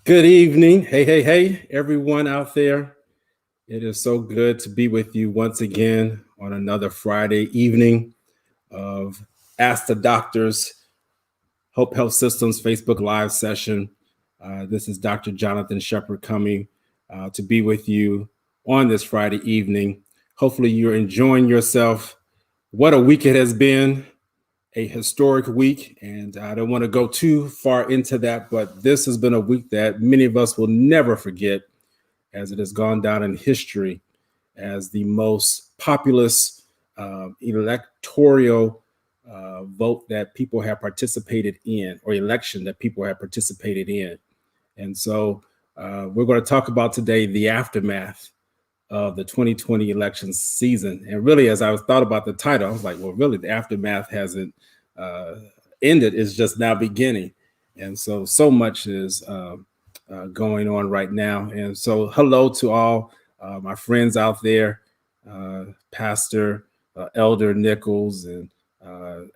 Good evening. Hey, everyone out there. It is so good to be with you once again on another Friday evening of Ask the Doctors Hope Health Systems Facebook Live session. This is Dr. Jonathan Shepard coming to be with you on this Friday evening. Hopefully, you're enjoying yourself. What a week it has been, a historic week, and I don't want to go too far into that, but this has been a week that many of us will never forget, as it has gone down in history as the most populous electoral vote that people have participated in, or election that people have participated in. And so we're going to talk about today the aftermath of the 2020 election season. And really, as I thought about the title, I was like, well, really, the aftermath hasn't ended, it's just now beginning. And so much is going on right now. And so hello to all my friends out there, Pastor Elder Nichols and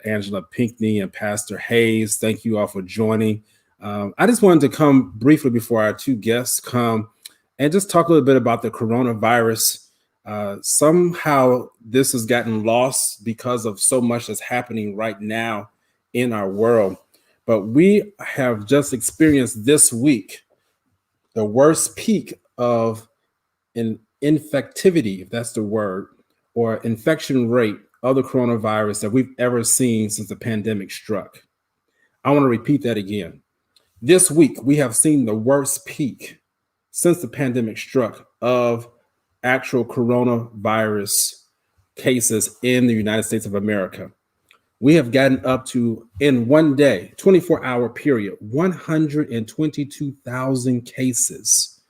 Angela Pinckney and Pastor Hayes. Thank you all for joining. I just wanted to come briefly before our two guests come and just talk a little bit about the coronavirus. Somehow this has gotten lost because of so much that's happening right now in our world. But we have just experienced this week the worst peak of an infectivity, if that's the word, or infection rate of the coronavirus that we've ever seen since the pandemic struck. I want to repeat that again. This week, we have seen the worst peak since the pandemic struck of actual coronavirus cases in the United States of America. We have gotten up to, in one day, 24-hour period, 122,000 cases.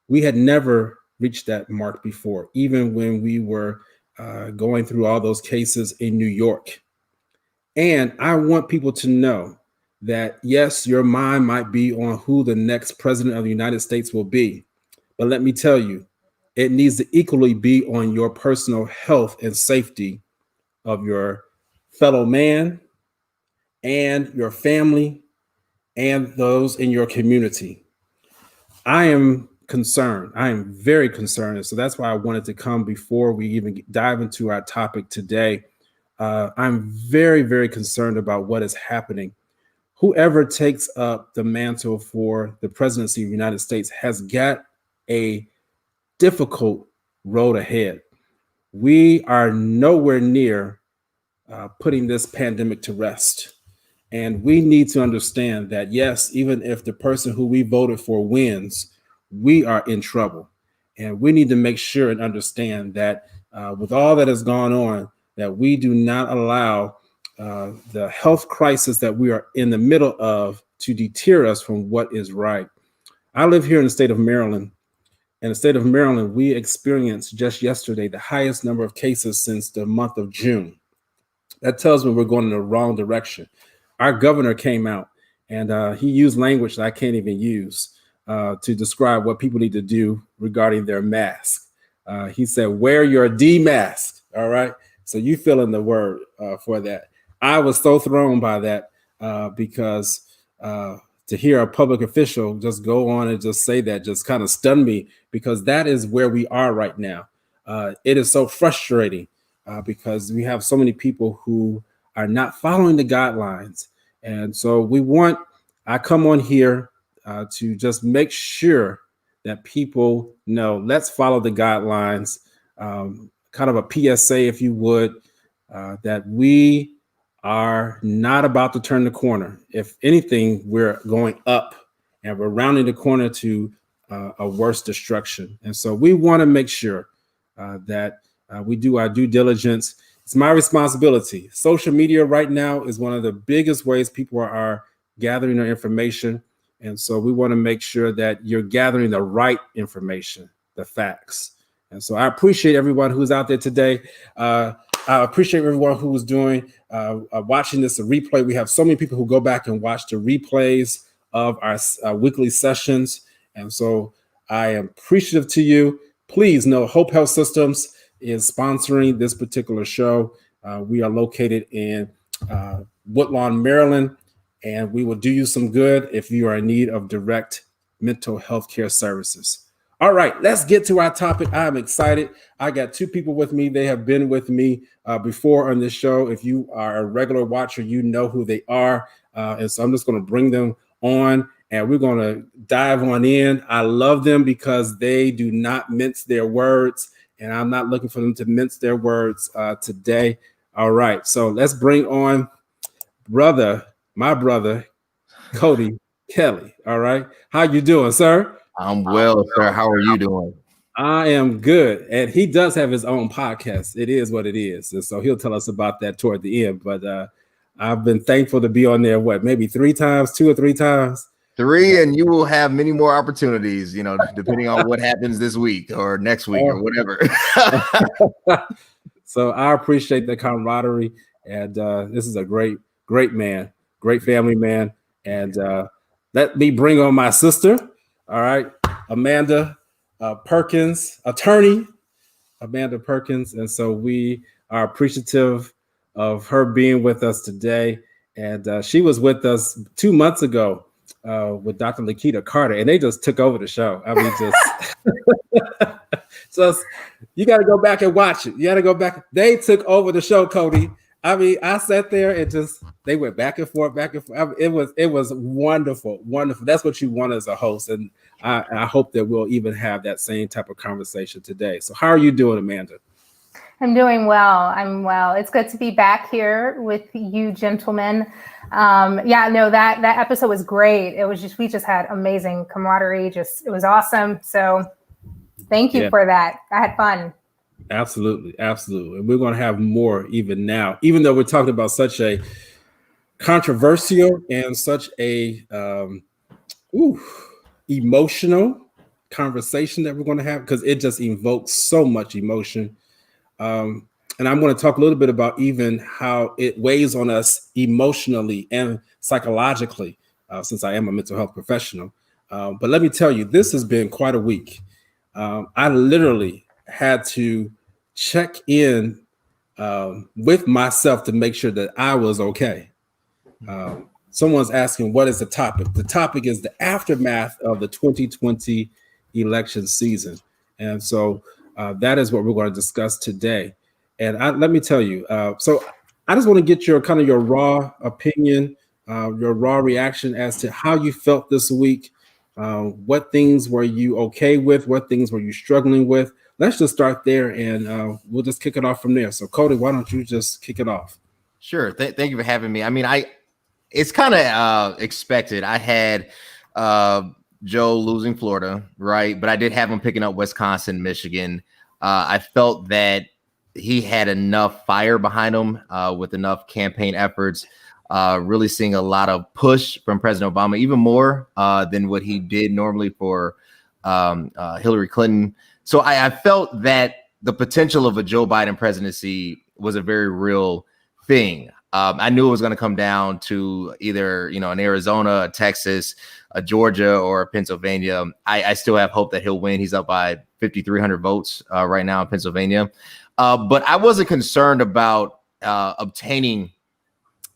We had never reached that mark before, even when we were going through all those cases in New York. And I want people to know that, yes, your mind might be on who the next president of the United States will be. But let me tell you, it needs to equally be on your personal health and safety of your fellow man and your family and those in your community. I am concerned. I am very concerned. And so that's why I wanted to come before we even dive into our topic today. I'm very, very concerned about what is happening. Whoever takes up the mantle for the presidency of the United States has got a difficult road ahead. We are nowhere near putting this pandemic to rest. And we need to understand that, yes, even if the person who we voted for wins, we are in trouble. And we need to make sure and understand that with all that has gone on, that we do not allow the health crisis that we are in the middle of to deter us from what is right. I live here in the state of Maryland. In the state of Maryland, we experienced just yesterday the highest number of cases since the month of June. That tells me we're going in the wrong direction. Our governor came out and he used language that I can't even use to describe what people need to do regarding their mask. He said, wear your D mask. All right. So you fill in the word for that. I was so thrown by that because to hear a public official just go on and just say that just kind of stunned me, because that is where we are right now. It is so frustrating because we have so many people who are not following the guidelines. And so I come on here to just make sure that people know, let's follow the guidelines, kind of a PSA, if you would, that we are not about to turn the corner. If anything, we're going up and we're rounding the corner to a worse destruction. And so we want to make sure that we do our due diligence. It's my responsibility. Social media right now is one of the biggest ways people are gathering their information. And so we want to make sure that you're gathering the right information, the facts. And so I appreciate everyone who's out there today. I appreciate everyone who was watching this replay. We have so many people who go back and watch the replays of our weekly sessions. And so I am appreciative to you. Please know Hope Health Systems is sponsoring this particular show. We are located in Woodlawn, Maryland, and we will do you some good if you are in need of direct mental health care services. All right, let's get to our topic. I'm excited. I got two people with me. They have been with me before on this show. If you are a regular watcher, you know who they are. And so I'm just going to bring them on and we're going to dive on in. I love them because they do not mince their words, and I'm not looking for them to mince their words today. All right, so let's bring on my brother, Cody Kelly. All right, how you doing, sir? I'm well, sir. How are you doing? I am good. And he does have his own podcast. It is what it is. And so he'll tell us about that toward the end. But I've been thankful to be on there, maybe 2 or 3 times? 3, and you will have many more opportunities, depending on what happens this week or next week or whatever. So I appreciate the camaraderie. And this is a great man, great family man. And let me bring on my sister. All right, Amanda Perkins, attorney Amanda Perkins. And so we are appreciative of her being with us today. And she was with us 2 months ago with Dr. Lakita Carter, and they just took over the show. I mean, just you got to go back and watch it. You got to go back. They took over the show, Cody. I mean, I sat there and they went back and forth. I mean, it was wonderful. That's what you want as a host. And I hope that we'll even have that same type of conversation today. So how are you doing, Amanda? I'm doing well. I'm well. It's good to be back here with you gentlemen. That episode was great. We just had amazing camaraderie. It was awesome. So thank you for that. I had fun. Absolutely. And we're going to have more even now, even though we're talking about such a controversial and such a emotional conversation that we're going to have, because it just evokes so much emotion. And I'm going to talk a little bit about even how it weighs on us emotionally and psychologically, since I am a mental health professional. But let me tell you, this has been quite a week. I literally had to check in with myself to make sure that I was okay. Someone's asking, what is the topic? The topic is the aftermath of the 2020 election season. And so that is what we're going to discuss today. And let me tell you, so I just want to get your raw opinion, your raw reaction as to how you felt this week. What things were you okay with? What things were you struggling with? Let's just start there, and we'll just kick it off from there. So, Cody, why don't you just kick it off? Sure. Thank you for having me. I mean, it's kind of expected. I had Joe losing Florida, right? But I did have him picking up Wisconsin, Michigan. I felt that he had enough fire behind him with enough campaign efforts, really seeing a lot of push from President Obama, even more than what he did normally for Hillary Clinton. So I felt that the potential of a Joe Biden presidency was a very real thing. I knew it was going to come down to either, an Arizona, a Texas, a Georgia, or a Pennsylvania. I still have hope that he'll win. He's up by 5,300 votes right now in Pennsylvania. But I wasn't concerned about obtaining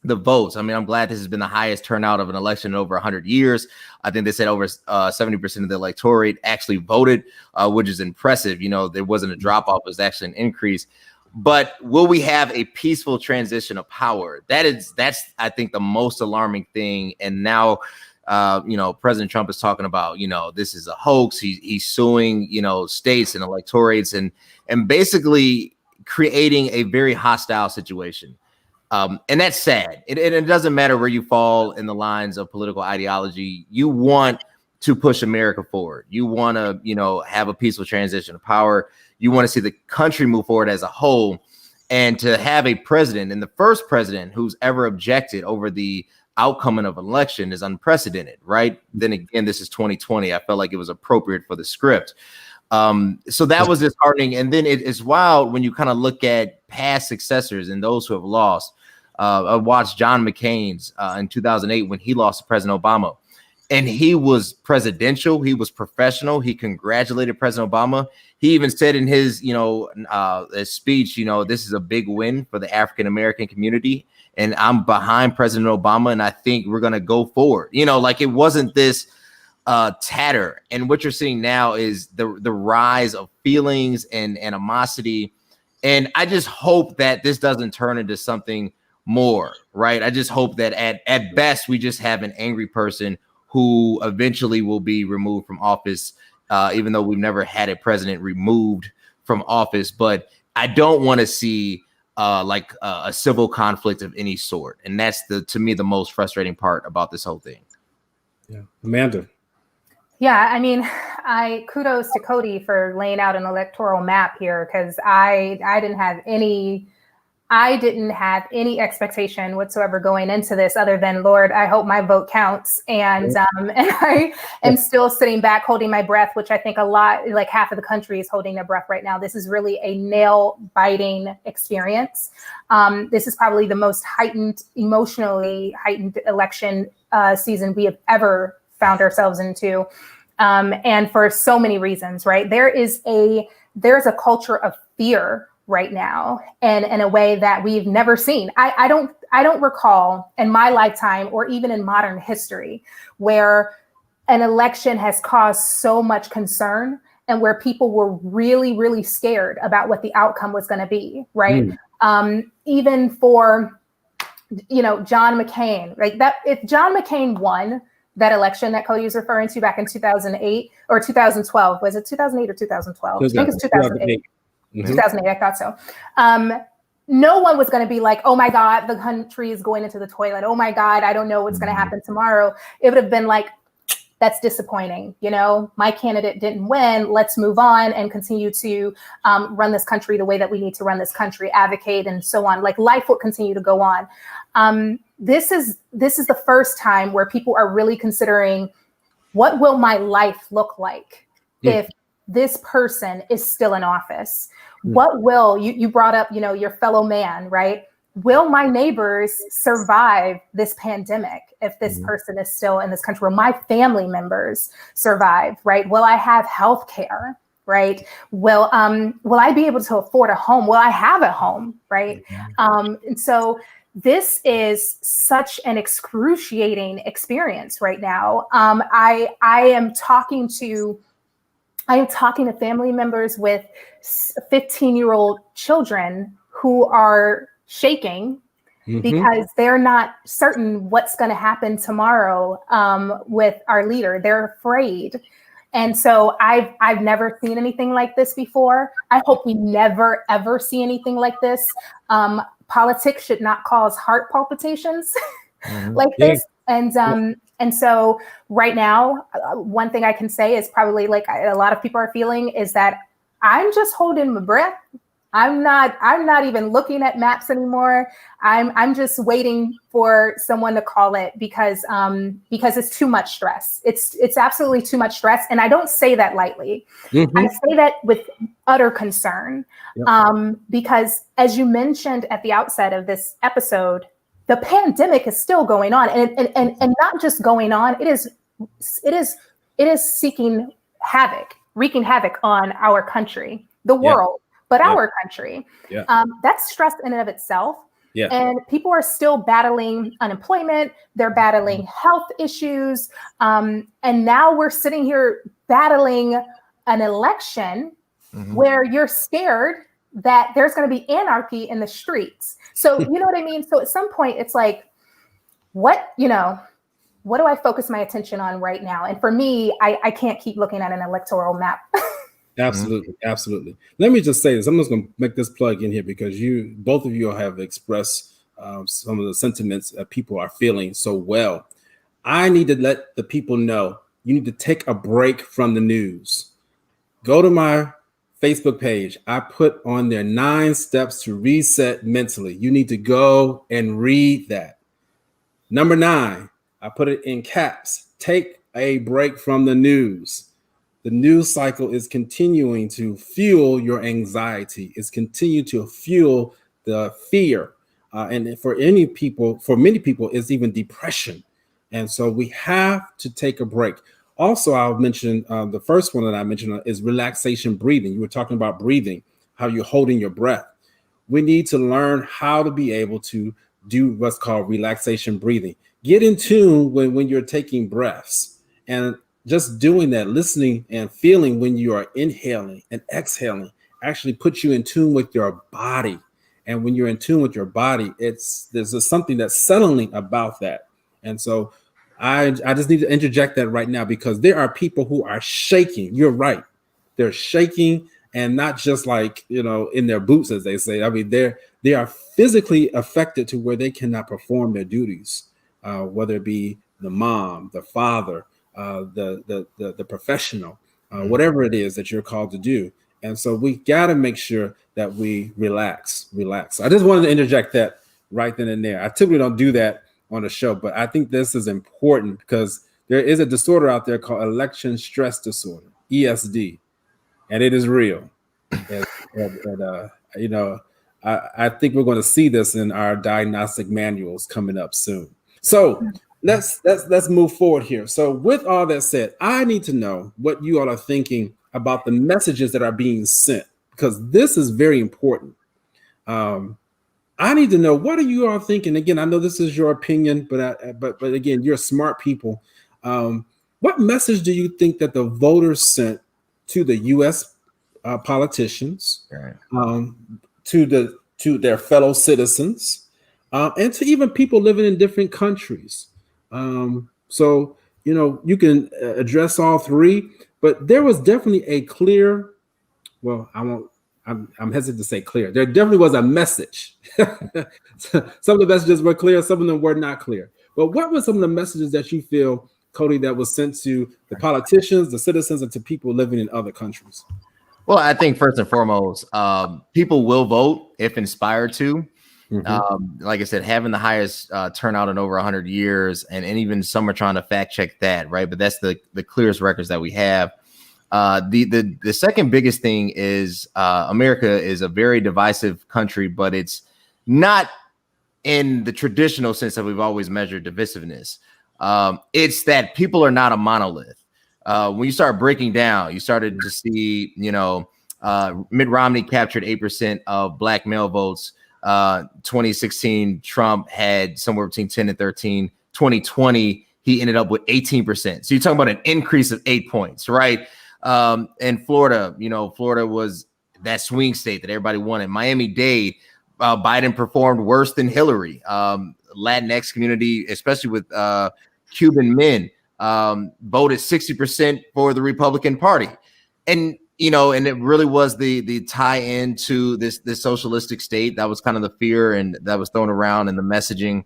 the votes. I mean, I'm glad this has been the highest turnout of an election in over 100 years. I think they said over 70% of the electorate actually voted, which is impressive. There wasn't a drop off, it was actually an increase. But will we have a peaceful transition of power? That's I think the most alarming thing. And now, President Trump is talking about, this is a hoax. He's suing, states and electorates and basically creating a very hostile situation. And that's sad. It doesn't matter where you fall in the lines of political ideology. You want to push America forward. You want to, have a peaceful transition of power. You want to see the country move forward as a whole, and to have a president, and the first president who's ever objected over the outcome of an election is unprecedented, right? Then again, this is 2020. I felt like it was appropriate for the script. So that was disheartening. And then it's wild when you kind of look at past successors and those who have lost. I watched John McCain's in 2008 when he lost to President Obama. And he was presidential. He was professional. He congratulated President Obama. He even said in his, speech, this is a big win for the African-American community. And I'm behind President Obama. And I think we're going to go forward. It wasn't this tatter. And what you're seeing now is the rise of feelings and animosity. And I just hope that this doesn't turn into something more, right? I just hope that at best we just have an angry person who eventually will be removed from office, even though we've never had a president removed from office. But I don't want to see like a civil conflict of any sort. And that's to me, the most frustrating part about this whole thing. Yeah. Amanda. Yeah, I mean, kudos to Cody for laying out an electoral map here, because I didn't have any expectation whatsoever going into this, other than, Lord, I hope my vote counts. And I am still sitting back holding my breath, which I think like half of the country is holding their breath right now. This is really a nail biting experience. This is probably the most emotionally heightened election season we have ever found ourselves into. And for so many reasons, right? There's a culture of fear right now, and in a way that we've never seen. I don't recall in my lifetime, or even in modern history, where an election has caused so much concern and where people were really, really scared about what the outcome was going to be, right? Even for, John McCain, like that, if John McCain won that election that Cody was referring to back in 2008 or 2012, was it 2008 or 2012? I think it's 2008. 2008, I thought so. No one was going to be like, oh my God, the country is going into the toilet. Oh my God, I don't know what's going to happen tomorrow. It would have been like, that's disappointing. My candidate didn't win. Let's move on and continue to run this country the way that we need to run this country, advocate, and so on. Like, life will continue to go on. This is the first time where people are really considering, what will my life look like if this person is still in office? What will you brought up, your fellow man, right? Will my neighbors survive this pandemic if this person is still in this country? Will my family members survive, right? Will I have health care, right? Will I be able to afford a home? Will I have a home, right? And so this is such an excruciating experience right now. I am talking to family members with 15-year-old children who are shaking because they're not certain what's going to happen tomorrow with our leader. They're afraid. And so I've never seen anything like this before. I hope we never, ever see anything like this. Politics should not cause heart palpitations like this. And so right now, one thing I can say is probably like a lot of people are feeling is that I'm just holding my breath. I'm not even looking at maps anymore. I'm just waiting for someone to call it because it's too much stress. It's absolutely too much stress. And I don't say that lightly. I say that with utter concern. Because as you mentioned at the outset of this episode, the pandemic is still going on, and not just going on. It is wreaking havoc on our country, the world, but our country. That's stress in and of itself. And people are still battling unemployment. They're battling health issues. And now we're sitting here battling an election where you're scared that there's going to be anarchy in the streets. So, you know what I mean? So at some point it's like, what do I focus my attention on right now? And for me, I can't keep looking at an electoral map. Absolutely. Absolutely. Let me just say this. I'm just going to make this plug in here because both of you have expressed some of the sentiments that people are feeling so well. I need to let the people know you need to take a break from the news. Go to my Facebook page. I put on there 9 steps to reset mentally. You need to go and read that. Number 9, I put it in caps. Take a break from the news. The news cycle is continuing to fuel your anxiety. It's continuing to fuel the fear. And for many people, it's even depression. And so we have to take a break. Also, I'll mention the first one that I mentioned is relaxation breathing. You were talking about breathing, how you're holding your breath. We need to learn how to be able to do what's called relaxation breathing. Get in tune when you're taking breaths. And just doing that, listening and feeling when you are inhaling and exhaling actually puts you in tune with your body. And when you're in tune with your body, there's something that's settling about that. And so I just need to interject that right now, because there are people who are shaking. You're right. They're shaking, and not just like, in their boots, as they say. I mean, they are physically affected to where they cannot perform their duties, whether it be the mom, the father, the professional, whatever it is that you're called to do. And so we got to make sure that we relax. I just wanted to interject that right then and there. I typically don't do that on the show, but I think this is important because there is a disorder out there called election stress disorder, ESD, and it is real. I think we're going to see this in our diagnostic manuals coming up soon. So let's move forward here. So with all that said, I need to know what you all are thinking about the messages that are being sent, because this is very important. I need to know, what are you all thinking? Again, I know this is your opinion, but again, you're smart people. What message do you think that the voters sent to the U.S. Politicians, to their fellow citizens, and to even people living in different countries? So you can address all three, but there was definitely a clear. Well, I'm hesitant to say clear. There definitely was a message. Some of the messages were clear, some of them were not clear. But what were some of the messages that you feel, Cody, that was sent to the politicians, the citizens, and to people living in other countries? Well, I think first and foremost, people will vote if inspired to. Like I said, having the highest turnout in over 100 years, and even some are trying to fact check that, right? But that's the clearest records that we have. The second biggest thing is America is a very divisive country, but it's not in the traditional sense that we've always measured divisiveness. It's that people are not a monolith. When you start breaking down, you started to see, Mitt Romney captured 8% of black male votes. 2016, Trump had somewhere between 10 and 13. 2020, he ended up with 18%. So you're talking about an increase of 8 points, right? In Florida, Florida was that swing state that everybody wanted. Miami-Dade, Biden performed worse than Hillary. Latinx community, especially with Cuban men, voted 60% for the Republican Party. And and it really was the tie into this socialistic state. That was kind of the fear and that was thrown around in the messaging.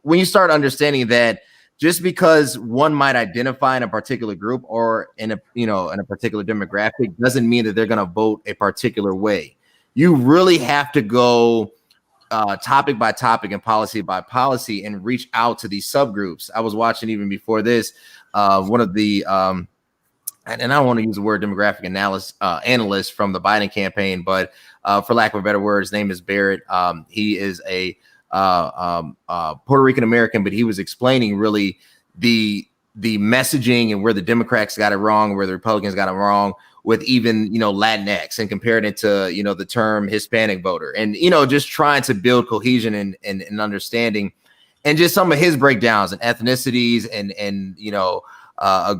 When you start understanding that just because one might identify in a particular group or in a particular demographic doesn't mean that they're going to vote a particular way. You really have to go topic by topic and policy by policy and reach out to these subgroups. I was watching even before this, one of the and I don't want to use the word demographic analyst from the Biden campaign, but for lack of a better word, his name is Barrett. He is a Puerto Rican American, but he was explaining really the messaging and where the Democrats got it wrong, where the Republicans got it wrong with even, Latinx, and compared it to, the term Hispanic voter, and, just trying to build cohesion and understanding, and just some of his breakdowns and ethnicities and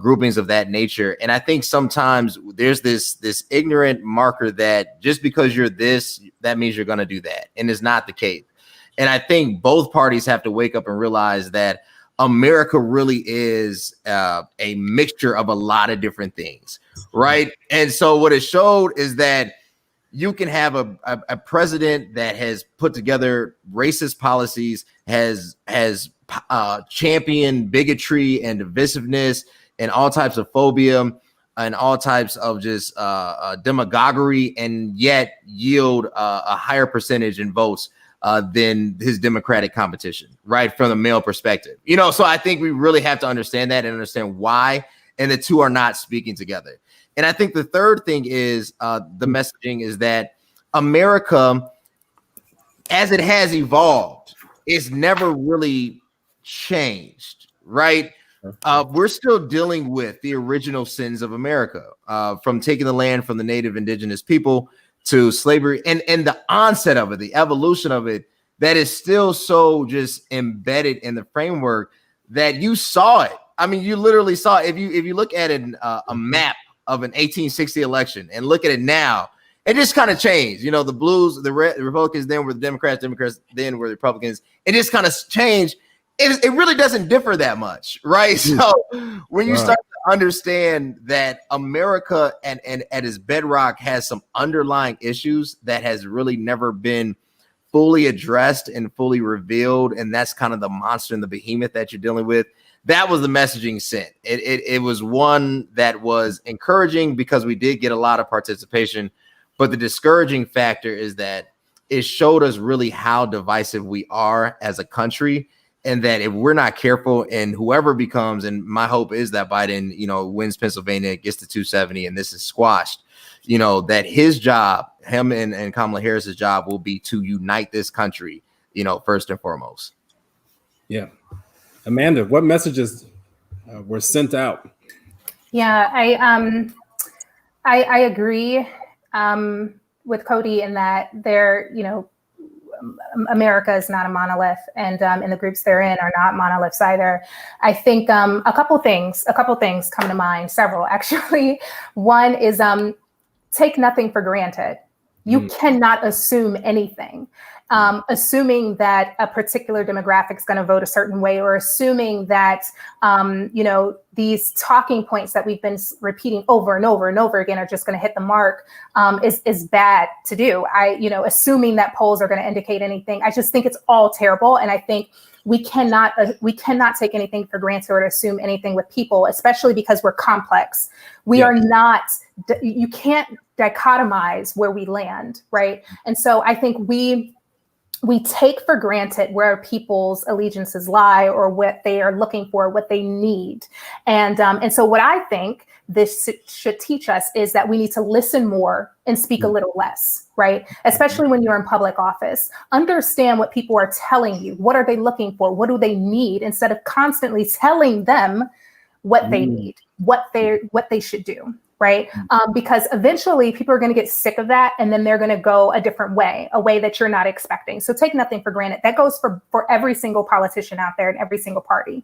groupings of that nature. And I think sometimes there's this ignorant marker that just because you're this, that means you're going to do that. And it's not the case. And I think both parties have to wake up and realize that America really is a mixture of a lot of different things, right? And so what it showed is that you can have a president that has put together racist policies, has championed bigotry and divisiveness and all types of phobia and all types of just demagoguery, and yet yield a higher percentage in votes than his Democratic competition, right? From the male perspective, so I think we really have to understand that and understand why, and the two are not speaking together. And I think the third thing is the messaging is that America, as it has evolved, it's never really changed, right? We're still dealing with the original sins of America, from taking the land from the native indigenous people to slavery and the onset of it, the evolution of it, that is still so just embedded in the framework that you saw it. I mean, you literally saw, if you look at a map of an 1860 election and look at it now, it just kind of changed. You know, the blues, the Republicans then were the Democrats then were the Republicans. It just kind of changed. It really doesn't differ that much, right? So when you start to understand that America and at its bedrock has some underlying issues that has really never been fully addressed and fully revealed, and that's kind of the monster and the behemoth that you're dealing with. That was the messaging sent. It was one that was encouraging because we did get a lot of participation, but the discouraging factor is that it showed us really how divisive we are as a country, and that if we're not careful, and whoever becomes, and my hope is that Biden, you know, wins Pennsylvania, gets to 270, and this is squashed, you know, that his job, him and Kamala Harris's job will be to unite this country, you know, first and foremost. Yeah. Amanda, what messages were sent out? Yeah, I agree with Cody in that America is not a monolith, and the groups they're in are not monoliths either. I think a couple things come to mind, several actually. One is take nothing for granted. You cannot assume anything. Assuming that a particular demographic is going to vote a certain way, or assuming that, these talking points that we've been repeating over and over and over again are just going to hit the mark, is bad to do. Assuming that polls are going to indicate anything, I just think it's all terrible. And I think we cannot take anything for granted or assume anything with people, especially because we're complex. We are not, you can't dichotomize where we land, right? And so I think we take for granted where people's allegiances lie, or what they are looking for, what they need. And so what I think this should teach us is that we need to listen more and speak a little less, right? Especially when you're in public office. Understand what people are telling you. What are they looking for? What do they need? Instead of constantly telling them what they need, what they should do. Right? Because eventually people are going to get sick of that, and then they're going to go a different way, a way that you're not expecting. So take nothing for granted. That goes for every single politician out there and every single party.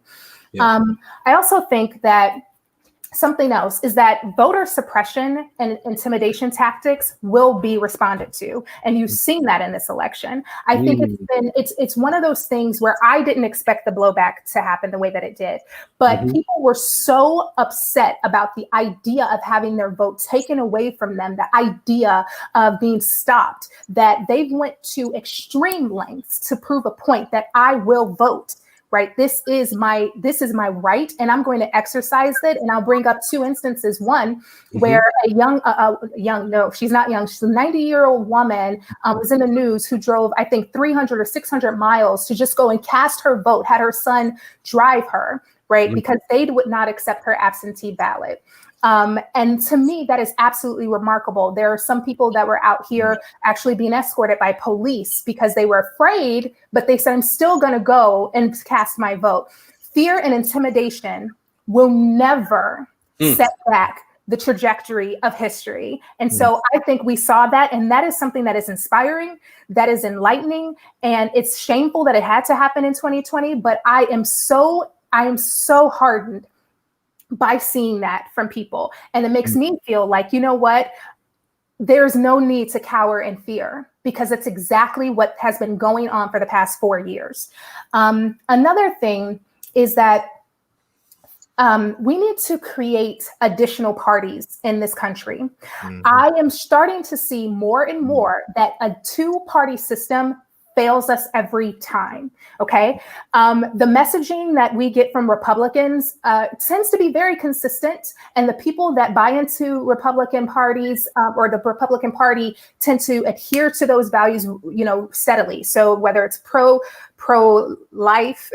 Yeah. I also think that something else is that voter suppression and intimidation tactics will be responded to. And you've seen that in this election. I think it's one of those things where I didn't expect the blowback to happen the way that it did. But people were so upset about the idea of having their vote taken away from them, the idea of being stopped, that they went to extreme lengths to prove a point that I will vote. Right. This is my right, and I'm going to exercise it. And I'll bring up two instances. One where a she's not young. She's a 90-year-old woman was in the news who drove, I think, 300 or 600 miles to just go and cast her vote, had her son drive her, right, because they would not accept her absentee ballot. And to me, that is absolutely remarkable. There are some people that were out here actually being escorted by police because they were afraid, but they said, I'm still going to go and cast my vote. Fear and intimidation will never set back the trajectory of history. And so I think we saw that, and that is something that is inspiring, that is enlightening, and it's shameful that it had to happen in 2020, but I am so hardened by seeing that from people. And it makes me feel like, you know what, there's no need to cower in fear, because it's exactly what has been going on for the past 4 years. Another thing is that we need to create additional parties in this country. I am starting to see more and more that a two-party system fails us every time. Okay. The messaging that we get from Republicans tends to be very consistent. And the people that buy into Republican parties or the Republican Party tend to adhere to those values, steadily. So whether it's pro-life,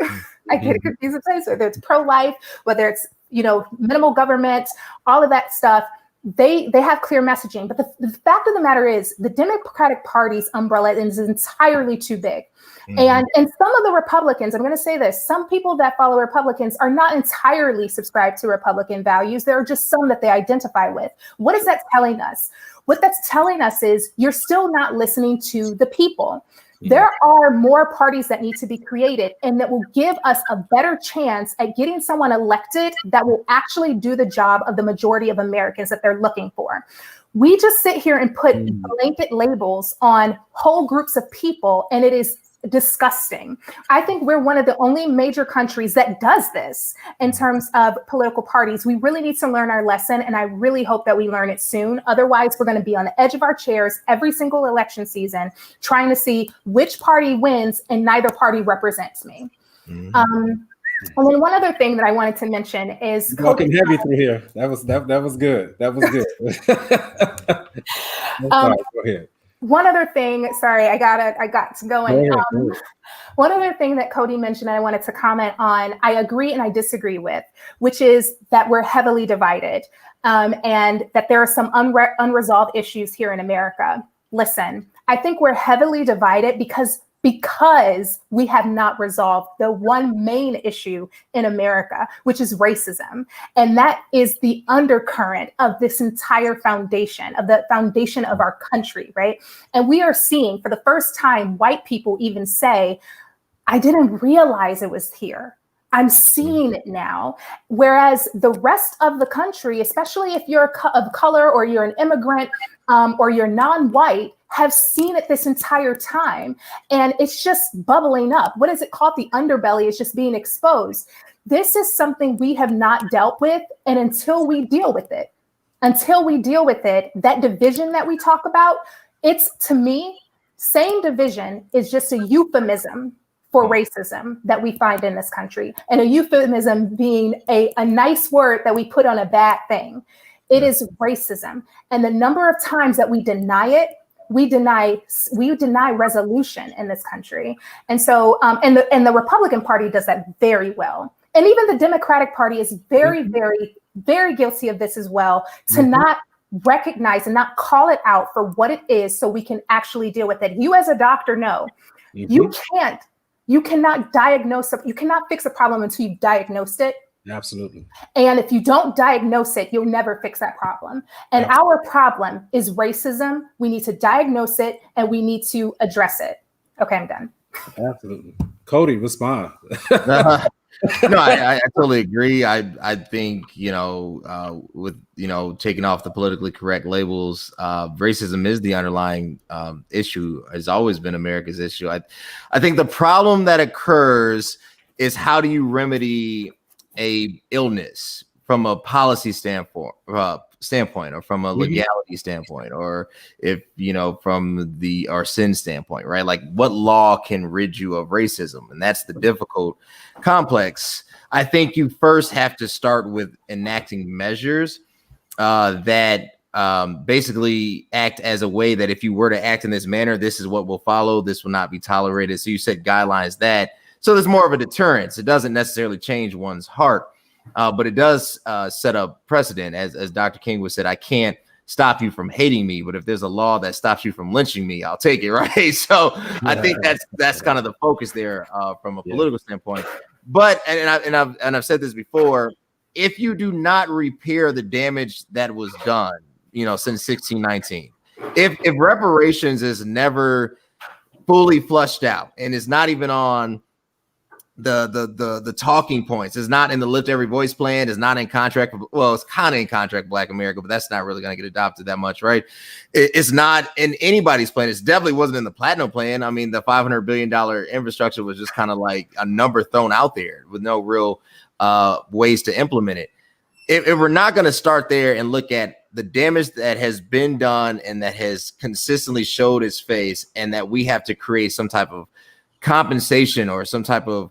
I get confused sometimes, whether it's pro-life, whether it's, minimal government, all of that stuff, they have clear messaging. But the fact of the matter is the Democratic Party's umbrella is entirely too big. And some of the Republicans, I'm going to say this, some people that follow Republicans are not entirely subscribed to Republican values. There are just some that they identify with. What is that telling us? What that's telling us is you're still not listening to the people. There are more parties that need to be created and that will give us a better chance at getting someone elected that will actually do the job of the majority of Americans that they're looking for. We just sit here and put blanket labels on whole groups of people, and it is disgusting. I think we're one of the only major countries that does this in terms of political parties. We really need to learn our lesson, and I really hope that we learn it soon. Otherwise, we're going to be on the edge of our chairs every single election season, trying to see which party wins, and neither party represents me. And then one other thing that I wanted to mention is walking heavy through here. That was good. That was good. Go ahead. One other thing, sorry, I got to going. One other thing that Cody mentioned I wanted to comment on, I agree and I disagree with, which is that we're heavily divided, and that there are some unresolved issues here in America. Listen, I think we're heavily divided because we have not resolved the one main issue in America, which is racism. And that is the undercurrent of this entire foundation, of the foundation of our country, right? And we are seeing for the first time, white people even say, I didn't realize it was here. I'm seeing it now. Whereas the rest of the country, especially if you're of color or you're an immigrant or you're non-white, have seen it this entire time. And it's just bubbling up. What is it called? The underbelly is just being exposed. This is something we have not dealt with. And until we deal with it, that division that we talk about, it's, to me, same division is just a euphemism for racism that we find in this country. And a euphemism being a nice word that we put on a bad thing. It is racism. And the number of times that we deny it, we deny resolution in this country. And so, and the Republican Party does that very well. And even the Democratic Party is very, very, very guilty of this as well, to not recognize and not call it out for what it is so we can actually deal with it. You as a doctor know, you cannot diagnose, you cannot fix a problem until you've diagnosed it. Absolutely. And if you don't diagnose it, you'll never fix that problem. And our problem is racism. We need to diagnose it and we need to address it. Okay, I'm done. Absolutely. Cody, respond. No, I totally agree. I think, with, taking off the politically correct labels, racism is the underlying issue, has always been America's issue. I think the problem that occurs is, how do you remedy a illness from a policy standpoint, or from a legality standpoint, or if from the sin standpoint, right? Like, what law can rid you of racism? And that's the difficult complex. I think you first have to start with enacting measures that basically act as a way that if you were to act in this manner, this is what will follow. This will not be tolerated. So you set guidelines that. So there's more of a deterrence. It doesn't necessarily change one's heart, but it does set up precedent. As Dr. King would said, I can't stop you from hating me, but if there's a law that stops you from lynching me, I'll take it, right? So I think that's kind of the focus there from a political standpoint. But and I've said this before, if you do not repair the damage that was done, since 1619, if reparations is never fully flushed out and is not even on the talking points, is not in the Lift Every Voice plan, is not in contract. Well, it's kind of in Contract Black America, but that's not really going to get adopted that much, right? It's not in anybody's plan. It definitely wasn't in the Platinum plan. I mean, the $500 billion infrastructure was just kind of like a number thrown out there with no real ways to implement it. If we're not going to start there and look at the damage that has been done and that has consistently showed its face, and that we have to create some type of compensation or some type of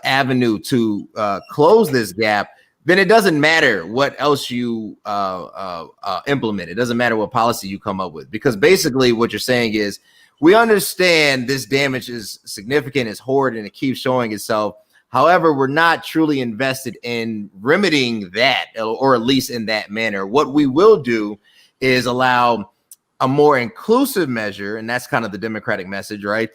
avenue to close this gap, then it doesn't matter what else you implement. It doesn't matter what policy you come up with, because basically what you're saying is, we understand this damage is significant, it's horrid, and it keeps showing itself. However, we're not truly invested in remedying that, or at least in that manner. What we will do is allow a more inclusive measure, and that's kind of the Democratic message, right?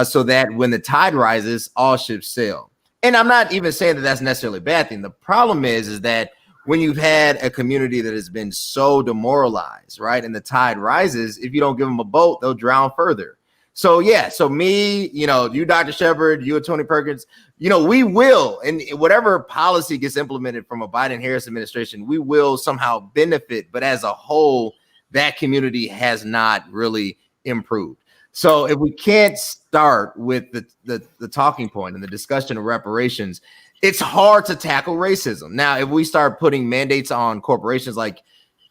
So that when the tide rises, all ships sail. And I'm not even saying that that's necessarily a bad thing. The problem is that when you've had a community that has been so demoralized, right, and the tide rises, if you don't give them a boat, they'll drown further. So yeah, so me, you, Dr. Shepard, you and Tony Perkins, we will, and whatever policy gets implemented from a Biden-Harris administration, we will somehow benefit. But as a whole, that community has not really improved. So if we can't start with the talking point and the discussion of reparations, it's hard to tackle racism. Now, if we start putting mandates on corporations like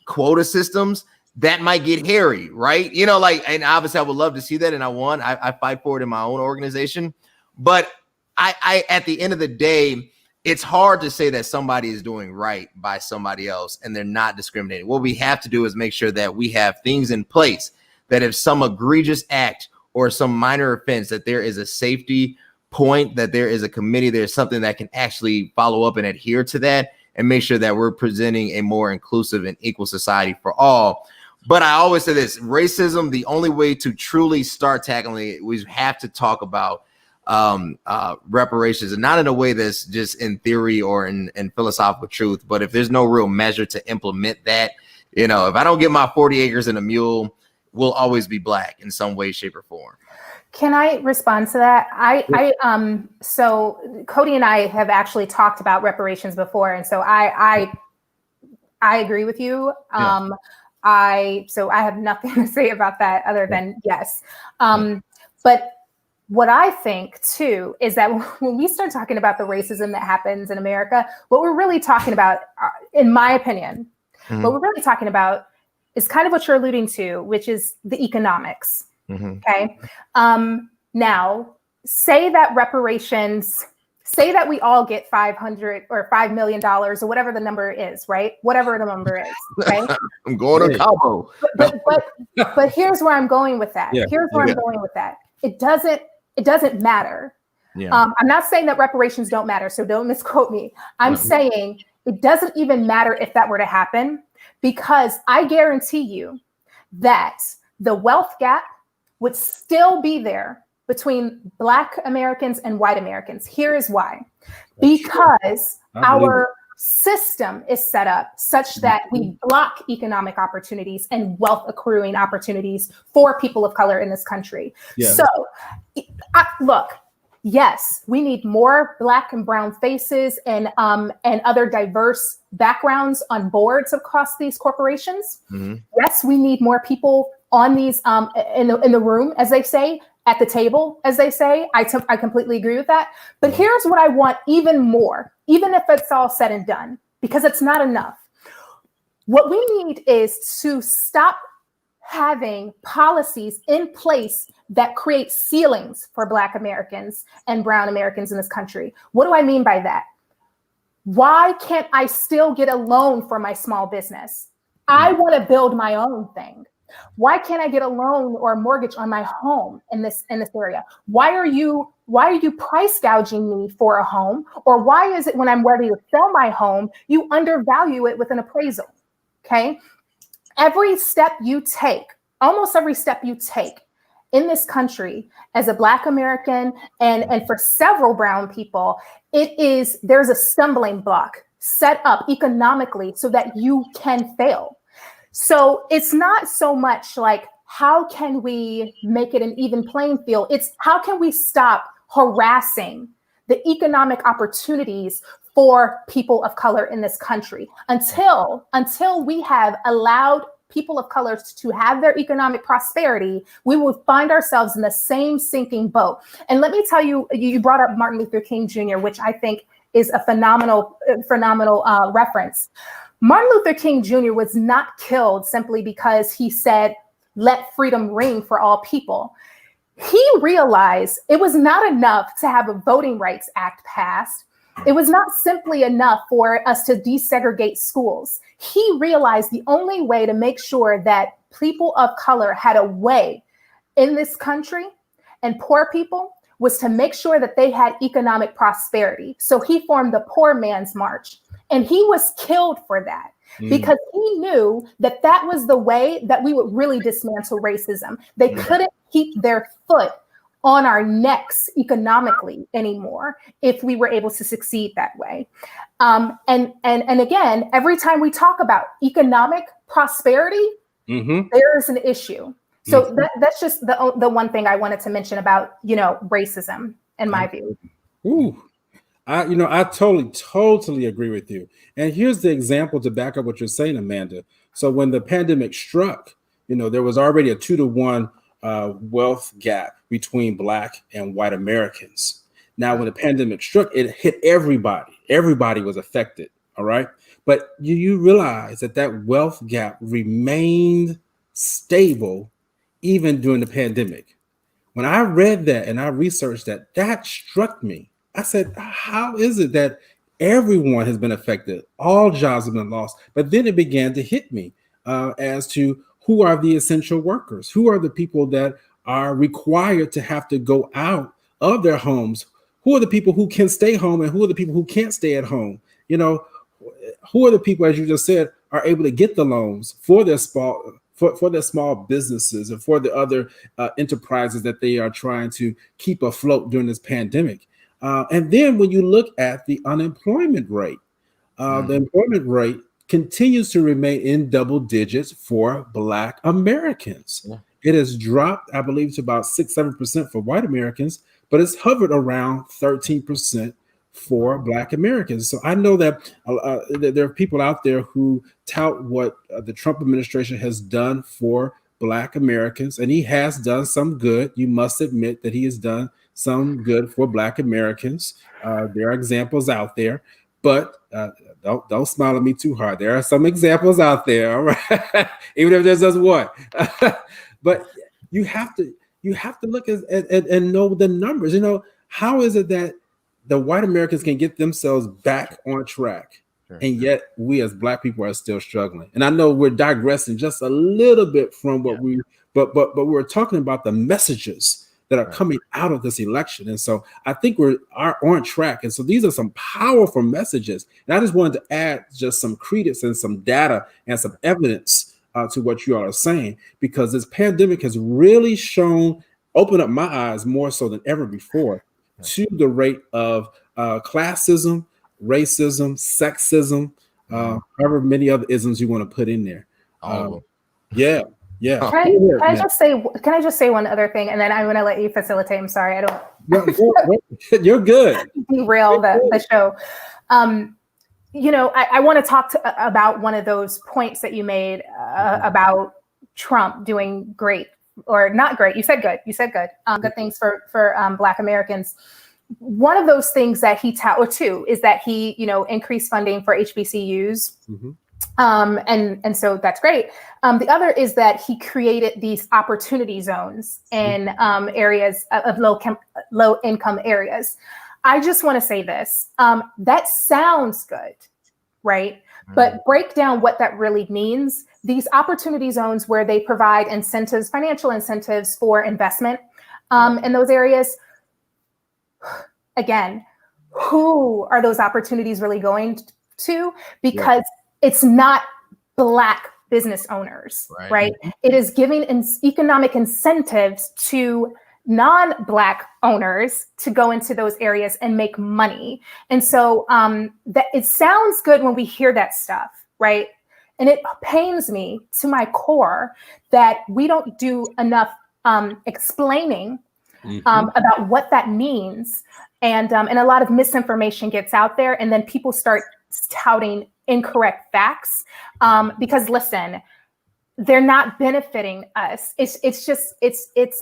quota systems, that might get hairy, right? And obviously I would love to see that. And I fight for it in my own organization. But I at the end of the day, it's hard to say that somebody is doing right by somebody else and they're not discriminating. What we have to do is make sure that we have things in place that if some egregious act or some minor offense, that there is a safety point, that there is a committee, there's something that can actually follow up and adhere to that and make sure that we're presenting a more inclusive and equal society for all. But I always say this, racism, the only way to truly start tackling it, we have to talk about reparations, and not in a way that's just in theory or in philosophical truth. But if there's no real measure to implement that, if I don't get my 40 acres and a mule, we'll always be Black in some way, shape, or form. Can I respond to that? So Cody and I have actually talked about reparations before, and so I agree with you. Yeah. I have nothing to say about that other than yes. But what I think too is that when we start talking about the racism that happens in America, what we're really talking about, in my opinion, what we're really talking about is kind of what you're alluding to, which is the economics. Okay. Now, say that reparations, say that we all get $500 or $5 million or whatever the number is, right? Whatever the number is. Okay. I'm going to Cabo. But here's where I'm going with that. Yeah. Here's where I'm going with that. It doesn't matter. Yeah. I'm not saying that reparations don't matter, so don't misquote me. I'm saying it doesn't even matter if that were to happen, because I guarantee you that the wealth gap would still be there between Black Americans and white Americans. Here is why. Because our system is set up such that we block economic opportunities and wealth accruing opportunities for people of color in this country. Yeah. So look, yes, we need more Black and brown faces and other diverse backgrounds on boards across these corporations. Yes, we need more people on these in the room, as they say, at the table, as they say. I completely agree with that. But here's what I want even more, even if it's all said and done, because it's not enough. What we need is to stop having policies in place that create ceilings for Black Americans and brown Americans in this country. What do I mean by that? Why can't I still get a loan for my small business? I want to build my own thing. Why can't I get a loan or a mortgage on my home in this area? Why are you price gouging me for a home? Or why is it when I'm ready to sell my home, you undervalue it with an appraisal? Okay. Every step you take, almost every step you take in this country as a Black American and for several brown people, there's a stumbling block set up economically so that you can fail. So it's not so much like, how can we make it an even playing field? It's how can we stop harassing the economic opportunities for people of color in this country until we have allowed people of color to have their economic prosperity, we will find ourselves in the same sinking boat. And let me tell you, you brought up Martin Luther King Jr., which I think is a phenomenal reference. Martin Luther King Jr. was not killed simply because he said, "Let freedom ring for all people." He realized it was not enough to have a Voting Rights Act passed. It was not simply enough for us to desegregate schools. He realized the only way to make sure that people of color had a way in this country and poor people was to make sure that they had economic prosperity. So he formed the Poor Man's March. And he was killed for that because he knew that that was the way that we would really dismantle racism. They couldn't keep their foot on our necks economically anymore if we were able to succeed that way. And again, every time we talk about economic prosperity, there is an issue. So that's just the one thing I wanted to mention about, racism in my view. Ooh, I totally agree with you. And here's the example to back up what you're saying, Amanda. So when the pandemic struck, there was already a 2-to-1 wealth gap between Black and white Americans. Now, when the pandemic struck, it hit everybody. Everybody was affected. All right. But you realize that wealth gap remained stable even during the pandemic. When I read that and I researched that struck me. I said, how is it that everyone has been affected? All jobs have been lost. But then it began to hit me as to who are the essential workers? Who are the people that are required to have to go out of their homes? Who are the people who can stay home and who are the people who can't stay at home? Who are the people, as you just said, are able to get the loans for their small businesses and for the other enterprises that they are trying to keep afloat during this pandemic. And then when you look at the unemployment rate, the employment rate continues to remain in double digits for Black Americans. Yeah. It has dropped, I believe, to about 6-7% for white Americans, but it's hovered around 13% for Black Americans. So I know that there are people out there who tout what the Trump administration has done for Black Americans, and he has done some good. You must admit that he has done some good for Black Americans. There are examples out there, but don't smile at me too hard. There are some examples out there, all right? Even if there's just one. But you have to look at and know the numbers. How is it that the white Americans can get themselves back on track, and yet we as Black people are still struggling? And I know we're digressing just a little bit from what but we're talking about the messages that are coming out of this election. And so I think we are on track. And so these are some powerful messages. And I just wanted to add just some credence and some data and some evidence to what you all are saying, because this pandemic has really opened up my eyes more so than ever before to the rate of classism, racism, sexism, however many other isms you want to put in there. Yeah. Can I just say one other thing, and then I'm going to let you facilitate. I'm sorry, I don't. You're good. Derail the show. I want to talk about one of those points that you made about Trump doing great or not great. You said good. Good things for Black Americans. One of those things that he or two is that he increased funding for HBCUs. Mm-hmm. And so that's great. The other is that he created these opportunity zones in areas of low income areas. I just want to say this. That sounds good, right? But break down what that really means. These opportunity zones where they provide incentives, financial incentives for investment in those areas. Again, who are those opportunities really going to? Because it's not Black business owners, right? It is giving economic incentives to non-Black owners to go into those areas and make money. And so that it sounds good when we hear that stuff, right? And it pains me to my core that we don't do enough explaining about what that means. And a lot of misinformation gets out there, and then people start touting incorrect facts because listen, they're not benefiting us. It's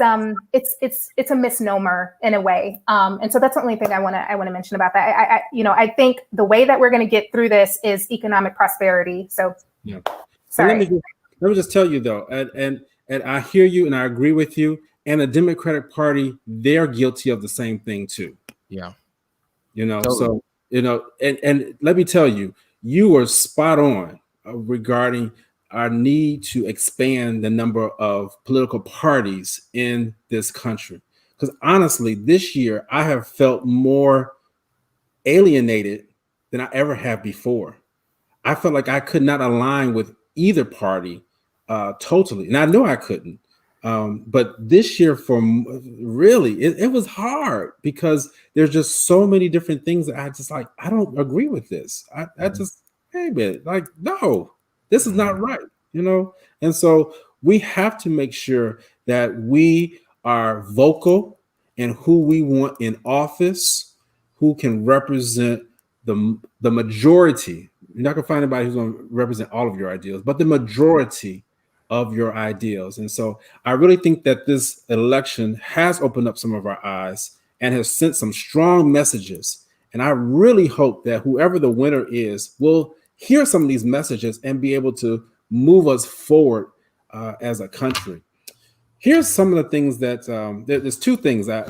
a misnomer in a way. And so that's the only thing I want to mention about that. I think the way that we're going to get through this is economic prosperity. So sorry. Let me just tell you though, and I hear you and I agree with you. And the Democratic Party, they're guilty of the same thing too. Yeah. Totally. So and let me tell you, you are spot on regarding our need to expand the number of political parties in this country. Because honestly, this year I have felt more alienated than I ever have before. I felt like I could not align with either party totally. And I know I couldn't. But this year it was hard because there's just so many different things that I don't agree with this. I just, hey man, no, this is not right, And so we have to make sure that we are vocal in who we want in office, who can represent the majority. You're not going to find anybody who's going to represent all of your ideals, but the majority of your ideals. And so I really think that this election has opened up some of our eyes and has sent some strong messages. And I really hope that whoever the winner is will hear some of these messages and be able to move us forward as a country. Here's some of the things that there's two things that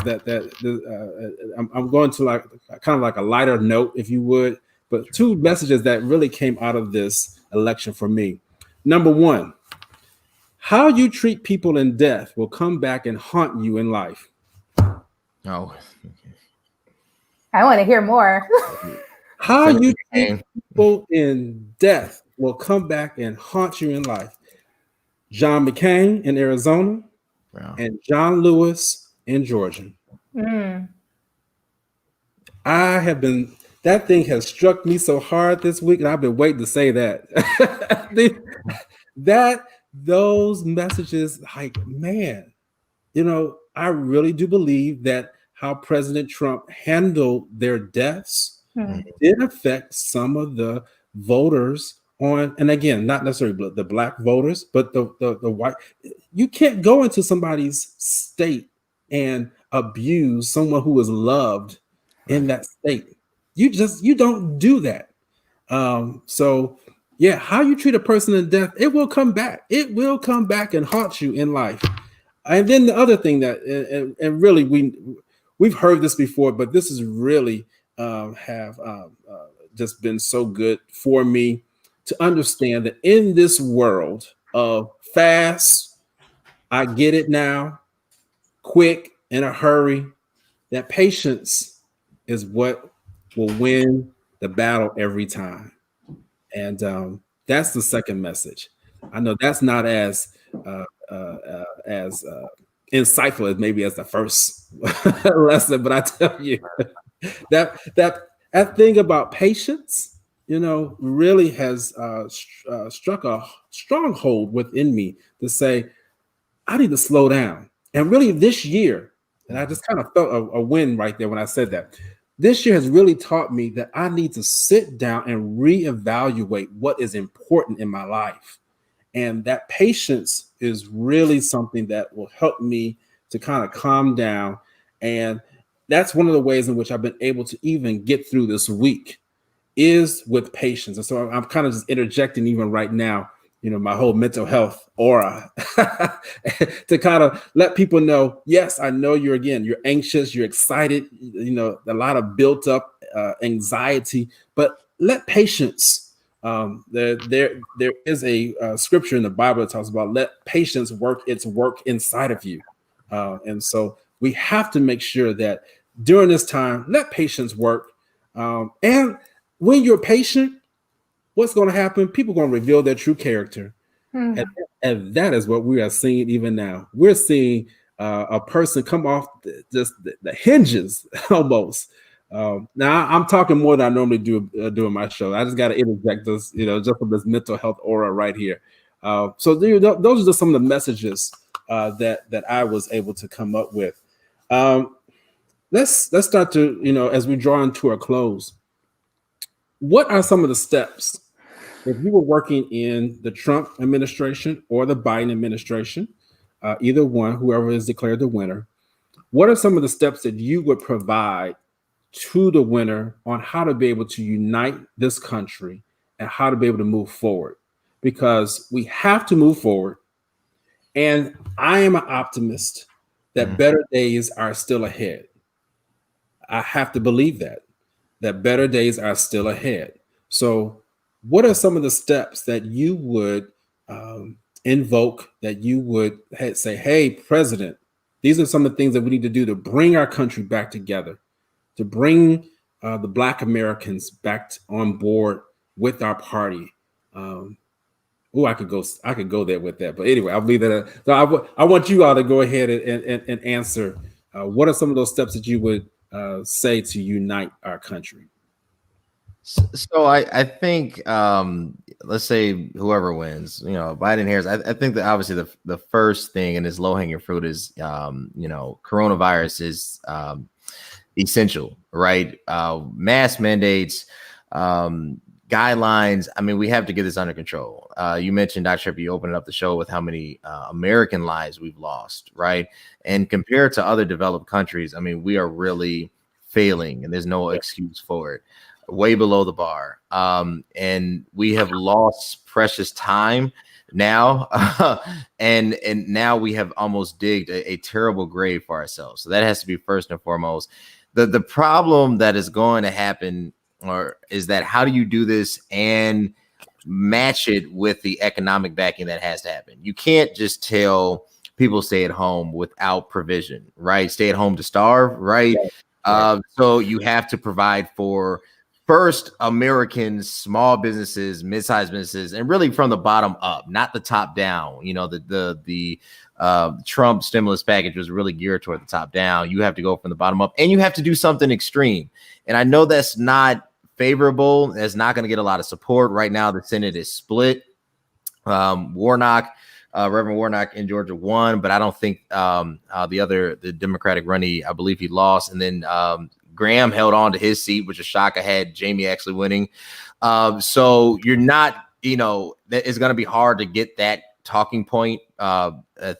I'm going to like kind of like a lighter note, if you would, but two messages that really came out of this election for me. Number one, how you treat people in death will come back and haunt you in life. Oh, I want to hear more. How you treat people in death will come back and haunt you in life. John McCain in Arizona, wow, and John Lewis in Georgia. That thing has struck me so hard this week, and I've been waiting to say that. Those messages, like, man, I really do believe that how President Trump handled their deaths did affect some of the voters on, and again, not necessarily the black voters, but the white. You can't go into somebody's state and abuse someone who is loved in that state. You don't do that. So yeah, how you treat a person in death, it will come back. It will come back and haunt you in life. And then the other thing that, and really we've heard this before, but this is really just been so good for me to understand that in this world of fast, I get it now, quick, in a hurry, that patience is what will win the battle every time. And that's the second message. I know that's not as insightful as maybe as the first lesson, but I tell you that thing about patience, really has struck a stronghold within me to say, I need to slow down. And really this year, and I just kind of felt a win right there when I said that. This year has really taught me that I need to sit down and reevaluate what is important in my life. And that patience is really something that will help me to kind of calm down. And that's one of the ways in which I've been able to even get through this week is with patience. And so I'm kind of just interjecting even right now, my whole mental health aura to kind of let people know, yes, I know you're anxious, you're excited, a lot of built up anxiety, but let patience. There is a scripture in the Bible that talks about let patience work its work inside of you. And so we have to make sure that during this time, let patience work. And when you're patient, what's going to happen? People are going to reveal their true character. And that is what we are seeing even now. We're seeing a person come off just the hinges almost. Now I'm talking more than I normally do doing my show. I just got to interject this, just from this mental health aura right here. So those are just some of the messages that I was able to come up with. Let's start to, as we draw into a close, what are some of the steps if you were working in the Trump administration or the Biden administration, either one, whoever is declared the winner, what are some of the steps that you would provide to the winner on how to be able to unite this country and how to be able to move forward? Because we have to move forward. And I am an optimist that better days are still ahead. I have to believe that better days are still ahead. So what are some of the steps that you would invoke, that you would say, hey, President, these are some of the things that we need to do to bring our country back together, to bring the Black Americans back on board with our party. I could go there with that. But anyway, I'll leave that. So I want you all to go ahead and answer. What are some of those steps that you would say to unite our country? So I think let's say whoever wins, Biden, Harris, I think that obviously the first thing and this low hanging fruit is, coronavirus is essential, right? Mask mandates, guidelines. I mean, we have to get this under control. You mentioned, Dr. Shepard, you opened up the show with how many American lives we've lost, right? And compared to other developed countries, I mean, we are really failing, and there's no excuse for it. Way below the bar. And we have lost precious time now. and now we have almost digged a terrible grave for ourselves. So that has to be first and foremost. The problem that is going to happen is that how do you do this and match it with the economic backing that has to happen? You can't just tell people stay at home without provision, right? Stay at home to starve, right? So you have to provide for first Americans, small businesses, mid-sized businesses, and really from the bottom up, not the top down. The Trump stimulus package was really geared toward the top down. You have to go from the bottom up, and you have to do something extreme. And I know that's not favorable. That's not going to get a lot of support right now. The Senate is split. Reverend Warnock in Georgia won, but I don't think the Democratic running, I believe he lost. And then Graham held on to his seat, which is a shock. I had Jamie actually winning. So you're not, it's going to be hard to get that talking point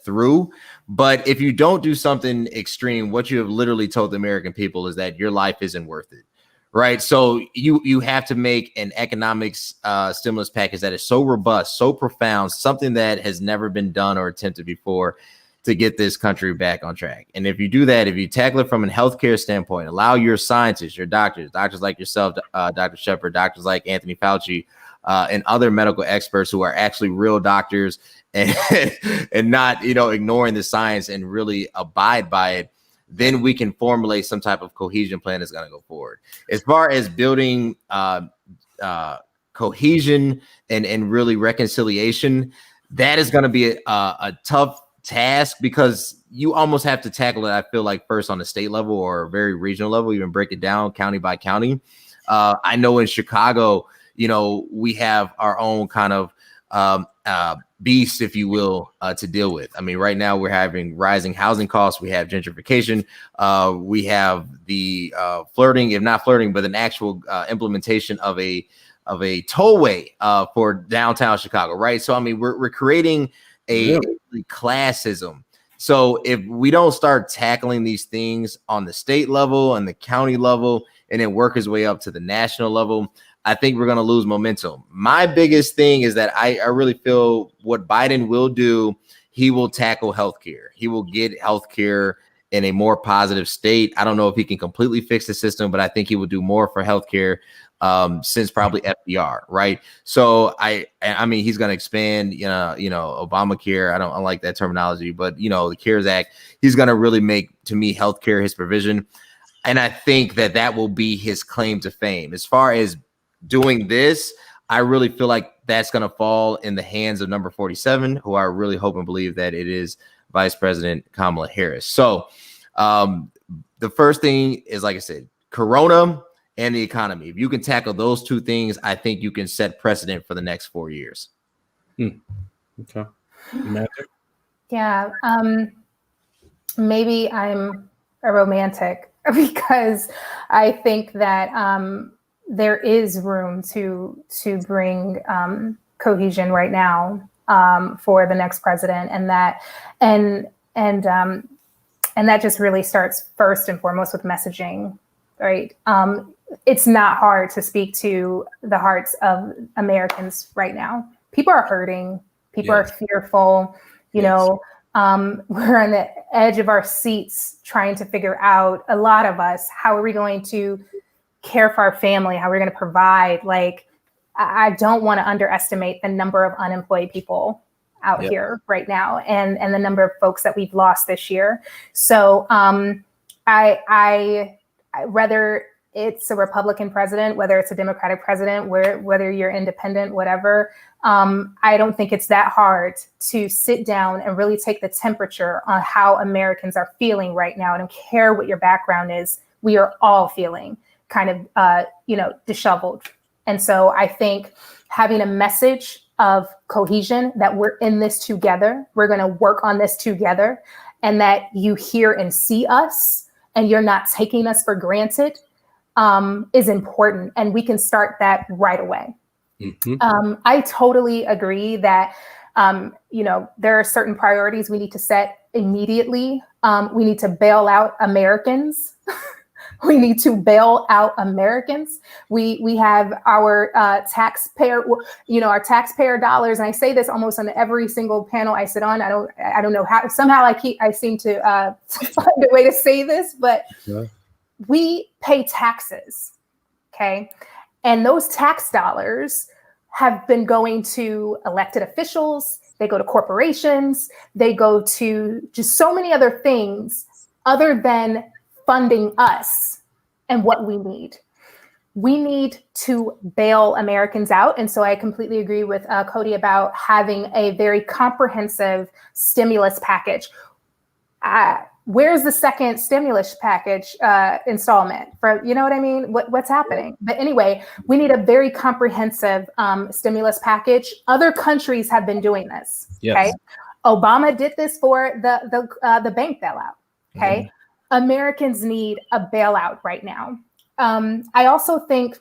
through. But if you don't do something extreme, what you have literally told the American people is that your life isn't worth it. Right. So you have to make an economics stimulus package that is so robust, so profound, something that has never been done or attempted before to get this country back on track. And if you do that, if you tackle it from a healthcare standpoint, allow your scientists, your doctors like yourself, Dr. Shepard, doctors like Anthony Fauci, and other medical experts who are actually real doctors and not, ignoring the science and really abide by it, then we can formulate some type of cohesion plan that's going to go forward. As far as building cohesion and really reconciliation, that is going to be a tough task because you almost have to tackle it, I feel like, first on a state level or a very regional level, even break it down county by county. I know in Chicago, we have our own kind of beast, if you will, to deal with. I mean, right now we're having rising housing costs. We have gentrification. We have the flirting, if not flirting, but an actual implementation of a tollway for downtown Chicago, right? So, I mean, we're creating a classism. So if we don't start tackling these things on the state level and the county level and then work his way up to the national level, I think we're going to lose momentum. My biggest thing is that I really feel what Biden will do, he will tackle healthcare. He will get healthcare in a more positive state. I don't know if he can completely fix the system, but I think he will do more for healthcare since probably FDR, right? So I mean, he's going to expand, Obamacare. I don't like that terminology, but the CARES Act, he's going to really make, to me, healthcare his provision. And I think that will be his claim to fame. As far as doing this, I really feel like that's going to fall in the hands of number 47, who I really hope and believe that it is Vice President Kamala Harris. So the first thing is, like I said, Corona and the economy. If you can tackle those two things, I think you can set precedent for the next 4 years. Okay. Magic? Yeah. Maybe I'm a romantic because I think that there is room to bring cohesion right now for the next president, and that just really starts first and foremost with messaging, right? It's not hard to speak to the hearts of Americans right now. People are hurting. People are fearful. We're on the edge of our seats trying to figure out, a lot of us, how are we going to care for our family? How are we going to provide? Like, I don't want to underestimate the number of unemployed people out here right now, and the number of folks that we've lost this year. So I whether it's a Republican president, whether it's a Democratic president, whether you're independent, whatever, I don't think it's that hard to sit down and really take the temperature on how Americans are feeling right now. I don't care what your background is. We are all feeling kind of, disheveled And so I think having a message of cohesion, that we're in this together, we're going to work on this together, and that you hear and see us and you're not taking us for granted, is important. And we can start that right away. Mm-hmm. I totally agree that, there are certain priorities we need to set immediately. We need to bail out Americans. We need to bail out Americans. We have our taxpayer, our taxpayer dollars. And I say this almost on every single panel I sit on. I don't know how. Somehow I seem to find a way to say this, but we pay taxes, okay? And those tax dollars have been going to elected officials. They go to corporations. They go to just so many other things other than funding us and what we need. We need to bail Americans out. And so I completely agree with Cody about having a very comprehensive stimulus package. Where's the second stimulus package installment? You know what I mean? What's happening? But anyway, we need a very comprehensive stimulus package. Other countries have been doing this. Yes. Okay, Obama did this for the bank bailout. Okay. Mm-hmm. Americans need a bailout right now. I also think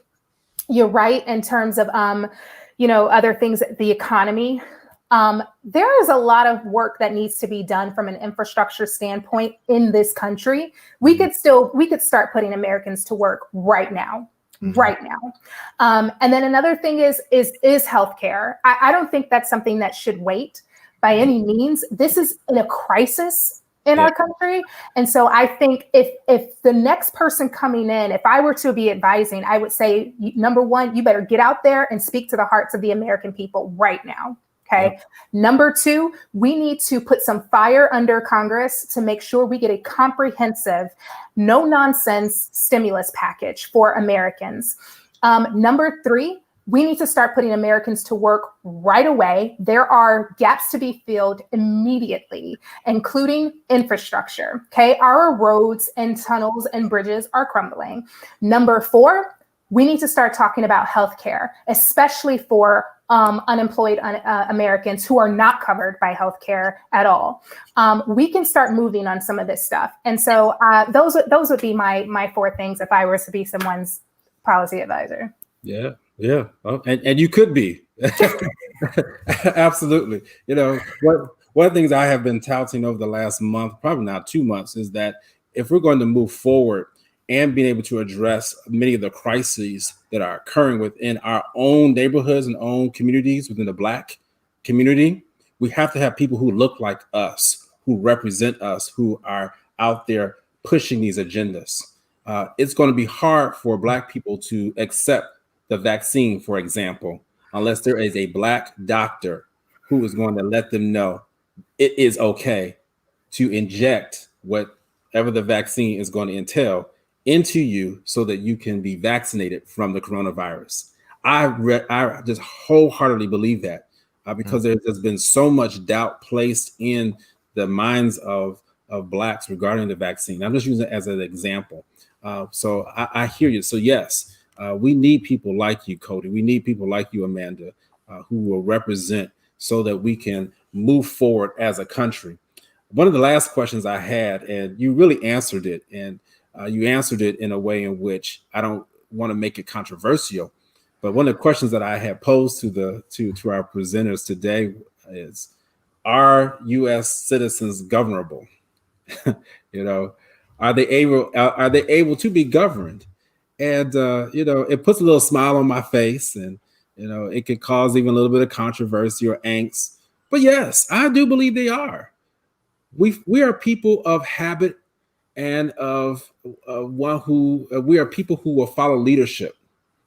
you're right in terms of, other things, the economy. There is a lot of work that needs to be done from an infrastructure standpoint in this country. We could start putting Americans to work right now. Right now. And then another thing is healthcare. I don't think that's something that should wait by any means. This is in a crisis in our country. And so I think if the next person coming in, if I were to be advising, I would say, number one, you better get out there and speak to the hearts of the American people right now. Okay. Yep. Number two, we need to put some fire under Congress to make sure we get a comprehensive, no nonsense stimulus package for Americans. Number three, we need to start putting Americans to work right away. There are gaps to be filled immediately, including infrastructure. Okay. Our roads and tunnels and bridges are crumbling. Number four, we need to start talking about healthcare, especially for unemployed Americans who are not covered by healthcare at all. We can start moving on some of this stuff. And so those would be my four things if I were to be someone's policy advisor. Yeah. Well, and you could be. Absolutely. One of the things I have been touting over the last month, probably not 2 months, is that if we're going to move forward and being able to address many of the crises that are occurring within our own neighborhoods and own communities within the Black community, we have to have people who look like us, who represent us, who are out there pushing these agendas. It's going to be hard for Black people to accept the vaccine, for example, unless there is a Black doctor who is going to let them know it is okay to inject whatever the vaccine is going to entail into you so that you can be vaccinated from the coronavirus. I just wholeheartedly believe that because there's been so much doubt placed in the minds of Blacks regarding the vaccine. I'm just using it as an example. So I hear you. So yes, we need people like you, Cody. We need people like you, Amanda, who will represent so that we can move forward as a country. One of the last questions I had, and you really answered it, and you answered it in a way in which I don't want to make it controversial, but one of the questions that I had posed to our presenters today is, are U.S. citizens governable? Are they able to be governed? And it puts a little smile on my face, and it could cause even a little bit of controversy or angst. But yes, I do believe they are. We are people of habit, and of we are people who will follow leadership.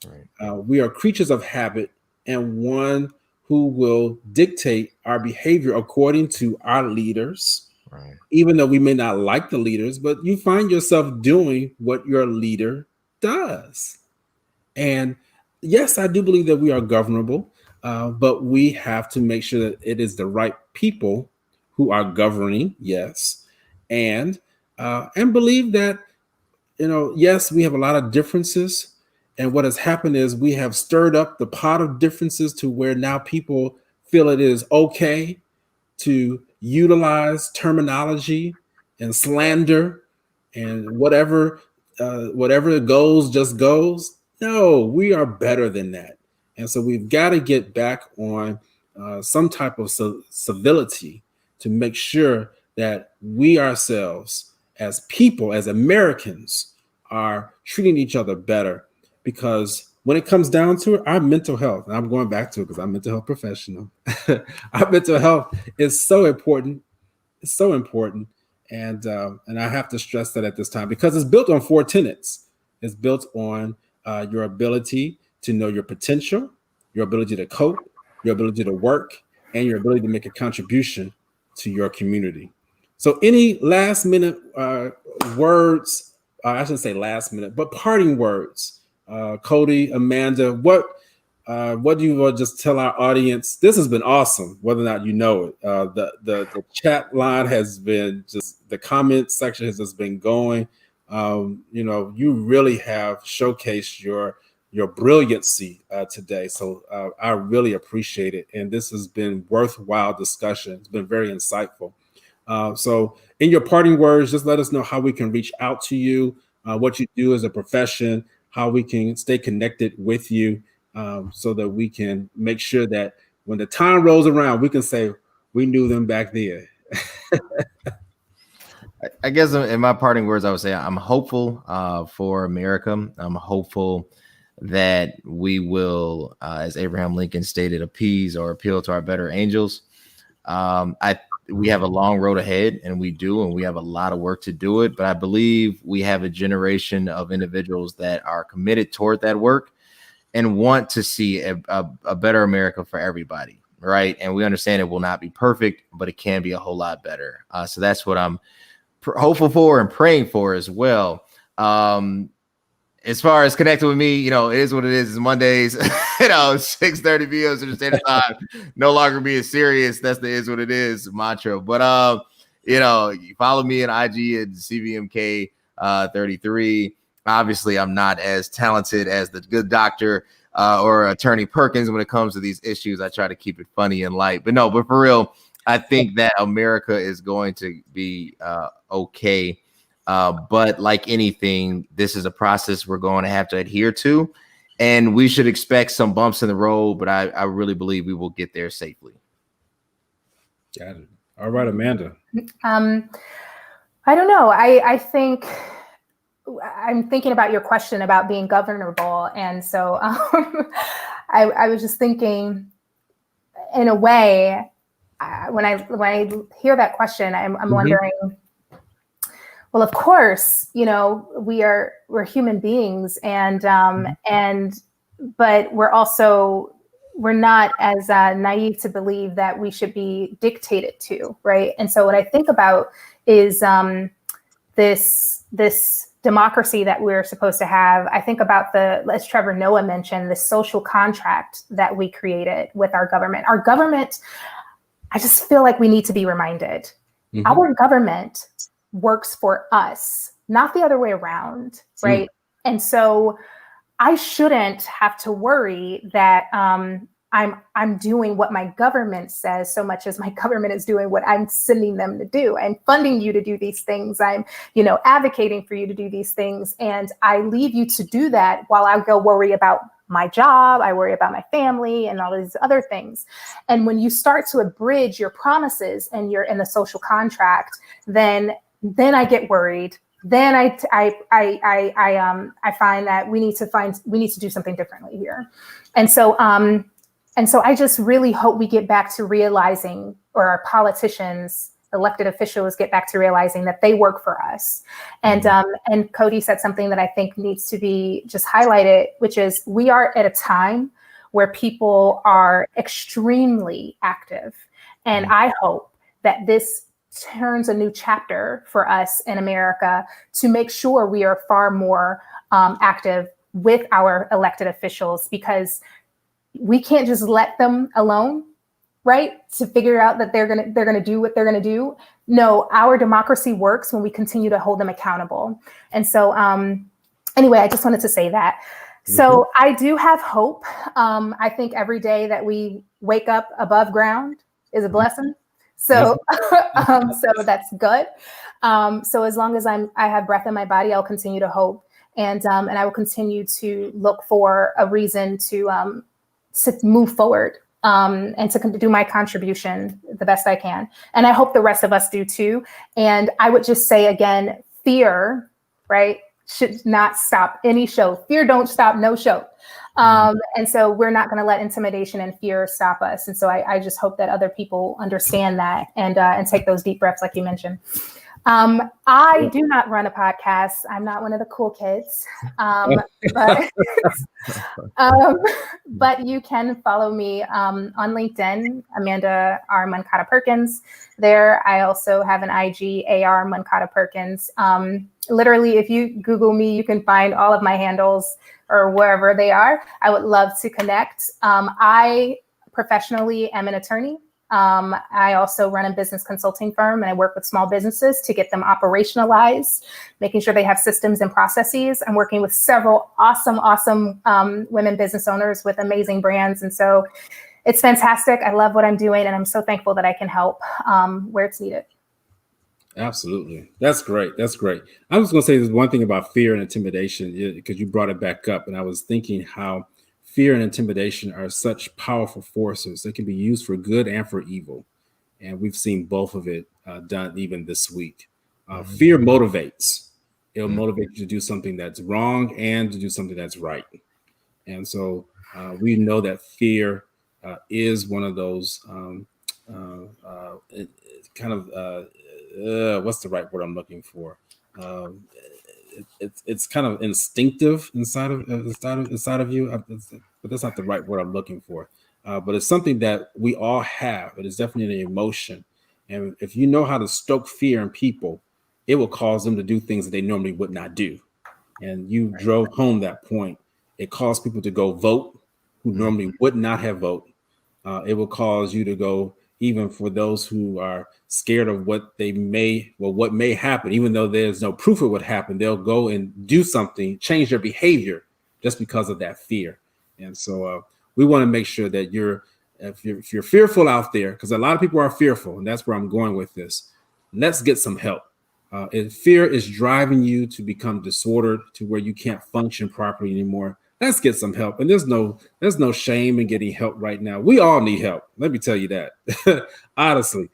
Right. We are creatures of habit, and one who will dictate our behavior according to our leaders. Right. Even though we may not like the leaders, but you find yourself doing what your leader does. And yes, I do believe that we are governable, but we have to make sure that it is the right people who are governing. Yes. And believe that, yes, we have a lot of differences And what has happened is we have stirred up the pot of differences to where now people feel it is okay to utilize terminology and slander and whatever goes just goes. No, we are better than that. And so we've got to get back on some type of civility to make sure that we ourselves as people, as Americans, are treating each other better. Because when it comes down to it, our mental health, and I'm going back to it because I'm a mental health professional, our mental health is so important. It's so important. And I have to stress that at this time because it's built on 4 tenets. It's built on your ability to know your potential, your ability to cope, your ability to work, and your ability to make a contribution to your community. So any last minute words, I shouldn't say last minute, but parting words, Cody, Amanda, what do you want to just tell our audience? This has been awesome, whether or not you know it. The chat line has been just, the comment section has just been going. You really have showcased your brilliancy today. So I really appreciate it. And this has been worthwhile discussion. It's been very insightful. So in your parting words, just let us know how we can reach out to you, what you do as a profession, how we can stay connected with you, so that we can make sure that when the time rolls around, we can say we knew them back then. I guess in my parting words, I would say I'm hopeful for America. I'm hopeful that we will, as Abraham Lincoln stated, appease or appeal to our better angels. We have a long road ahead, and we have a lot of work to do it. But I believe we have a generation of individuals that are committed toward that work and want to see a better America for everybody, right? And we understand it will not be perfect, but it can be a whole lot better. So that's what I'm hopeful for and praying for as well. As far as connecting with me, it is what it is. It's Mondays, 6:30 p.m. Central Standard Time. No longer being serious. That's the is what it is mantra. But you follow me on IG at CVMK 33. Obviously, I'm not as talented as the good doctor or Attorney Perkins when it comes to these issues. I try to keep it funny and light. But for real, I think that America is going to be okay. But like anything, this is a process we're going to have to adhere to. And we should expect some bumps in the road, but I really believe we will get there safely. Got it. All right, Amanda. I don't know. I think I'm thinking about your question about being governable. And so I was just thinking, in a way, when I hear that question, I'm wondering, well, of course, we're human beings, but we're not as naive to believe that we should be dictated to, right? And so what I think about is this democracy that we're supposed to have. I think about as Trevor Noah mentioned, the social contract that we created with our government. Our government, I just feel like we need to be reminded, our government works for us, not the other way around, right? And so I shouldn't have to worry that I'm doing what my government says so much as my government is doing what I'm sending them to do. I'm funding you to do these things. I'm, advocating for you to do these things. And I leave you to do that while I go worry about my job. I worry about my family and all these other things. And when you start to abridge your promises and you're in the social contract, then I get worried. Then I find that we need to do something differently here. And so I just really hope we get back to realizing, or our politicians, elected officials get back to realizing that they work for us. And Cody said something that I think needs to be just highlighted, which is we are at a time where people are extremely active. And I hope that this turns a new chapter for us in America to make sure we are far more active with our elected officials, because we can't just let them alone, right? To figure out that they're gonna do what they're gonna do. No, our democracy works when we continue to hold them accountable. And so anyway, I just wanted to say that. So I do have hope. I think every day that we wake up above ground is a blessing. So, so that's good. So as long as I have breath in my body, I'll continue to hope, and I will continue to look for a reason to move forward, and to do my contribution the best I can. And I hope the rest of us do too. And I would just say again, fear, right, should not stop any show. Fear don't stop no show. And so we're not going to let intimidation and fear stop us. And so I just hope that other people understand that and take those deep breaths like you mentioned. I do not run a podcast. I'm not one of the cool kids. But you can follow me on LinkedIn, Amanda R. Moncada Perkins. There, I also have an IG, AR Moncada Perkins. Literally, if you Google me, you can find all of my handles or wherever they are. I would love to connect. I professionally am an attorney. I also run a business consulting firm, and I work with small businesses to get them operationalized, making sure they have systems and processes. I'm working with several awesome women business owners with amazing brands. And so it's fantastic. I love what I'm doing, and I'm so thankful that I can help where it's needed. Absolutely. That's great. That's great. I was going to say there's one thing about fear and intimidation, because you brought it back up, and I was thinking how fear and intimidation are such powerful forces. They can be used for good and for evil. And we've seen both of it done even this week. Fear motivates. It'll motivate you to do something that's wrong and to do something that's right. And so we know that fear is one of those what's the right word I'm looking for? It's kind of instinctive inside of you, but that's not the right word I'm looking for. But it's something that we all have. It is definitely an emotion, and if you know how to stoke fear in people, it will cause them to do things that they normally would not do. And you drove home that point. It caused people to go vote who normally would not have voted. It will cause you to go, even for those who are scared of what may happen, even though there's no proof of what happened, they'll go and do something, change their behavior just because of that fear. And so we want to make sure that if you're fearful out there, because a lot of people are fearful, and that's where I'm going with this, let's get some help. If fear is driving you to become disordered to where you can't function properly anymore, let's get some help. And there's no shame in getting help right now. We all need help. Let me tell you that. Honestly,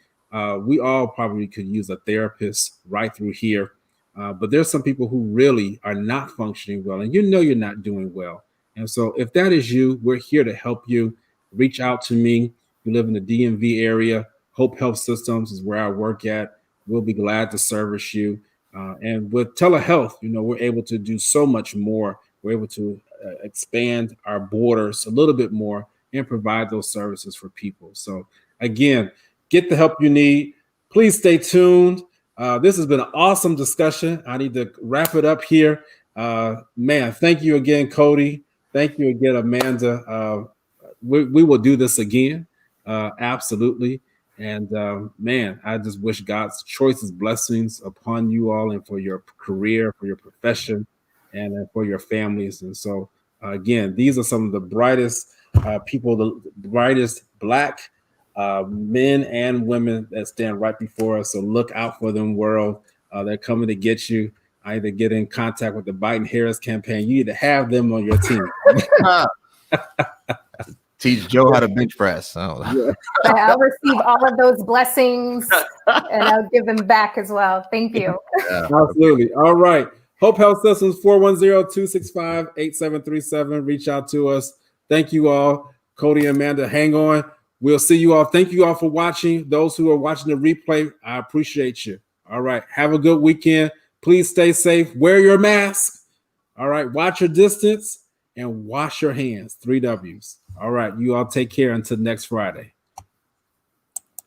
we all probably could use a therapist right through here. But there's some people who really are not functioning well, and you're not doing well. And so if that is you, we're here to help you. Reach out to me. You live in the DMV area. Hope Health Systems is where I work at. We'll be glad to service you. And with telehealth, we're able to do so much more. We're able to expand our borders a little bit more and provide those services for people. So again, get the help you need. Please stay tuned. This has been an awesome discussion. I need to wrap it up here. Man, thank you again, Cody. Thank you again, Amanda. We will do this again. Absolutely. And man, I just wish God's choicest blessings upon you all and for your career, for your profession, and for your families. And so, again, these are some of the brightest people, the brightest Black men and women that stand right before us. So look out for them, world. They're coming to get you. Either get in contact with the Biden-Harris campaign. You need to have them on your team. Teach Joe how to bench press. I'll receive all of those blessings and I'll give them back as well. Thank you. Absolutely. All right. Hope Health Systems, 410-265-8737. Reach out to us. Thank you all. Cody and Amanda, hang on. We'll see you all. Thank you all for watching. Those who are watching the replay, I appreciate you. All right. Have a good weekend. Please stay safe. Wear your mask. All right. Watch your distance and wash your hands. 3 W's. All right. You all take care until next Friday.